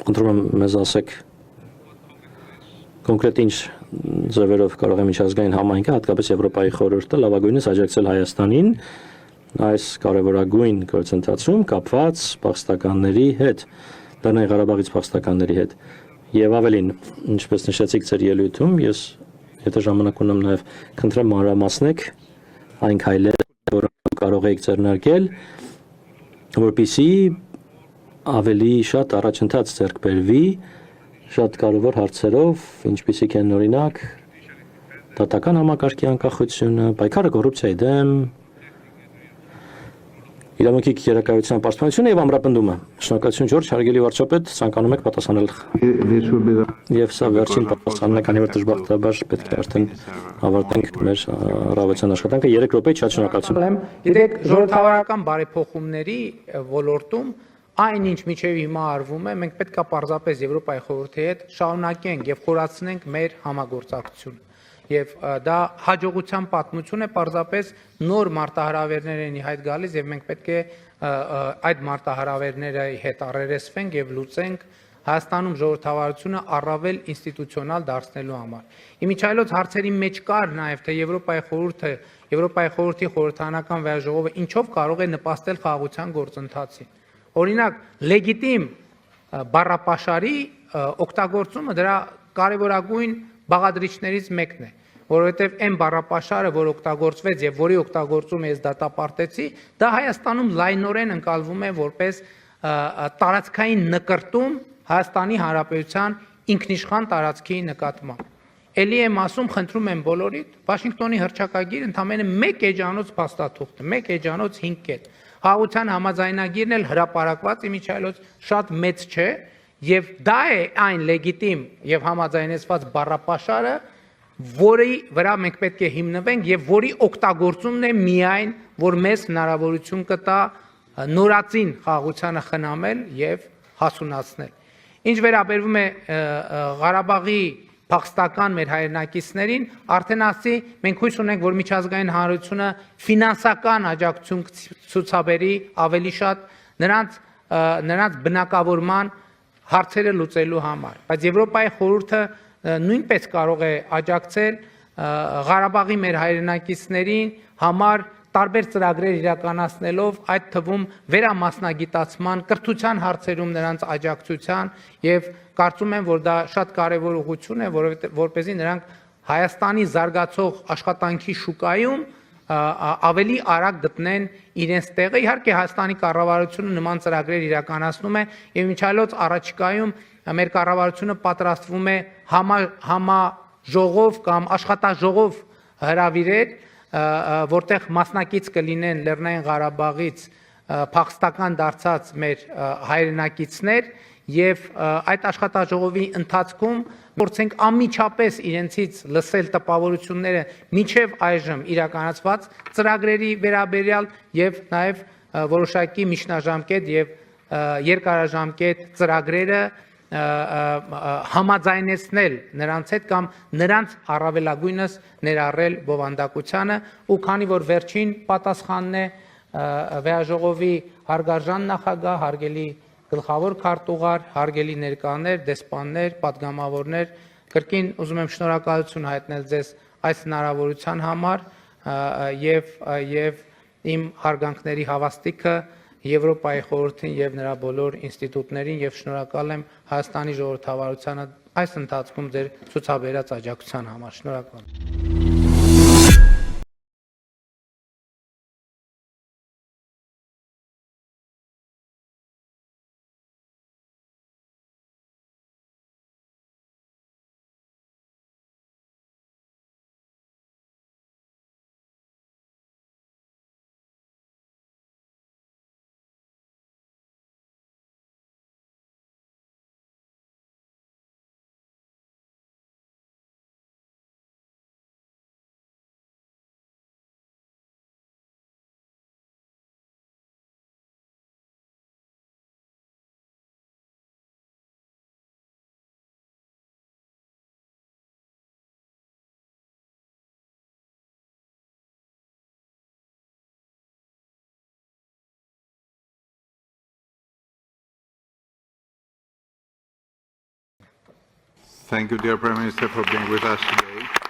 Խնդրում եմ մեզ ասեք կոնկրետ ինչ ձևերով կարող է միջազգային համայնքը, հատկապես Եվրոպայի խորհուրդը լավագույնս աջակցել Հայաստանին այս կարևորագույն գործընթացում կապված փախստականների հետ, Լեռնային Ղարաբաղից փախստականների հետ։ Եվ ավելին, ինչպես նշեցիք ձեր ելույթում, ես եթե ժամանակ ունեմ նաև կընտրեմ մանրամասնեք այն քայլերը, որոնք կարող եք ձեռնարկել, որպեսզի ավելի շատ առաջընթաց ձեռք բերվի շատ կարևոր հարցերով, ինչպիսիք են օրինակ դատական համակարգի անկախությունը, պայքարը կոռուպցիայի դեմ, իրավունքի գերակայության պաշտպանությունը եւ ամրապնդումը։ Շնորհակալություն Ջորջ, հարգելի վարչապետ, ցանկանում եք պատասխանել։ Եվ սա վերջին պատասխանն է, քանի որ դժբախտաբար պետք է արդեն ավարտենք մեր առավոտյան աշխատանքը 3 րոպե, շատ շնորհակալություն։ Գիտեք, ժողովրդավարական բարեփոխումների ոլորտում այնինչ միջև հիմա արվում է, մենք պետք է պարզապես Եվրոպայի խորհրդի հետ շարունակենք եւ խորացնենք մեր համագործակցությունը։ Եվ դա հաջողության պատմություն է, պարզապես նոր մարտահրավերներ են ի հայտ գալիս եւ մենք պետք է այդ մարտահրավերների հետ առերեսվենք եւ լուծենք Հայաստանում ժողովրդավարությունը առավել ինստիտուցիոնալ դարձնելու համար։ Իմիջայլոց հարցերի մեջ կար նաեւ թե Եվրոպայի խորհրդի խորհրդանական վերաժողովը ինչով կարող է նպաստել խաղաղության գործընթացին։ Օրինակ, լեգիտիմ բառապաշարի օգտագործումը դրա կարևորագույն բաղադրիչներից մեկն է, որովհետև այն բառապաշարը, որ օգտագործվեց եւ որի օգտագործումը ես դատապարտեցի, դա Հայաստանում լայնորեն ընկալվում է որպես տարածքային նկրտում Հայաստանի Հանրապետության ինքնիշխան տարածքի նկատմամբ։ Էլի եմ ասում, խնդրում եմ բոլորիդ, Վաշինգտոնի հռչակագիր ընդամենը 1 էջանոց փաստաթուղթ է, 1 էջանոց 5 կետ։ Խաղաղության համաձայնագիրն էլ հրապարակված իմիջայլոց շատ մեծ չէ, եւ դա է այն լեգիտիմ եւ համաձայնեցված բառապաշարը, որի վրա մենք պետք է հիմնվենք եւ որի օգտագործումն է միայն, որ մեզ հնարավորություն կտա նորածին խաղաղությանը խնամել եւ հասունացնել։ Ինչ վերաբերվում է Ղարաբաղի փախստական մեր հայրենակիցներին, արդեն ասի, մենք հույս ունենք, որ միջազգային հանրությունը ֆինանսական աջակցություն ցուցաբերի ավելի շատ նրանց բնակավորման հարցերը լուծելու համար, բայց Եվրոպայի խորհուրդը նույնպես կարող է աջակցել Ղարաբաղի մեր հայրենակիցներին համար տարբեր ծրագրեր իրականացնելով, այդ թվում վերամասնագիտացման, կրթության հարցերում նրանց աջակցության եւ կարծում եմ, որ դա շատ կարեւոր ուղղություն է, որպեսզի նրանք Հայաստանի զարգացող աշխատանքի շուկայում ավելի արագ գտնեն իրենց տեղը։ Իհարկե Հայաստանի կառավարությունը նման ծրագրեր իրականացնում է եւ միջալոց առաջիկայում մեր կառավարությունը պատրաստվում է համաժողով կամ աշխատաժողով հրավիրել, որտեղ մասնակից կլինեն Լեռնային Ղարաբաղից փախստական դարձած մեր հայրենակիցներ եւ այդ աշխատաժողովի ընթացքում փորձենք անմիջապես իրենցից լսել տպավորությունները միջև այժմ իրականացված ծրագրերի վերաբերյալ եւ նաեւ որոշակի միջնաժամկետ եւ երկարաժամկետ ծրագրերը համաձայնեցնել նրանց հետ կամ նրանց առավելագույնս ներառել բովանդակությանը ու քանի որ վերջին պատասխանն է վերաժողովի հարգարժան նախագահ, հարգելի գլխավոր քարտուղար, հարգելի ներկաներ, դեսպաններ, պատգամավորներ, կրկին ուզում եմ շնորհակալություն հայտնել ձեզ այս հնարավորության համար եւ իմ հարգանքների հավաստիքը Եվրոպայի խորհրդին եւ նրա բոլոր ինստիտուտներին եւ շնորհակալ եմ Հայաստանի ժողովրդավարությանը այս ընթացքում ձեր ցուցաբերած աջակցության համար։ Շնորհակալ եմ։ Thank you, dear Prime Minister, for being with us today.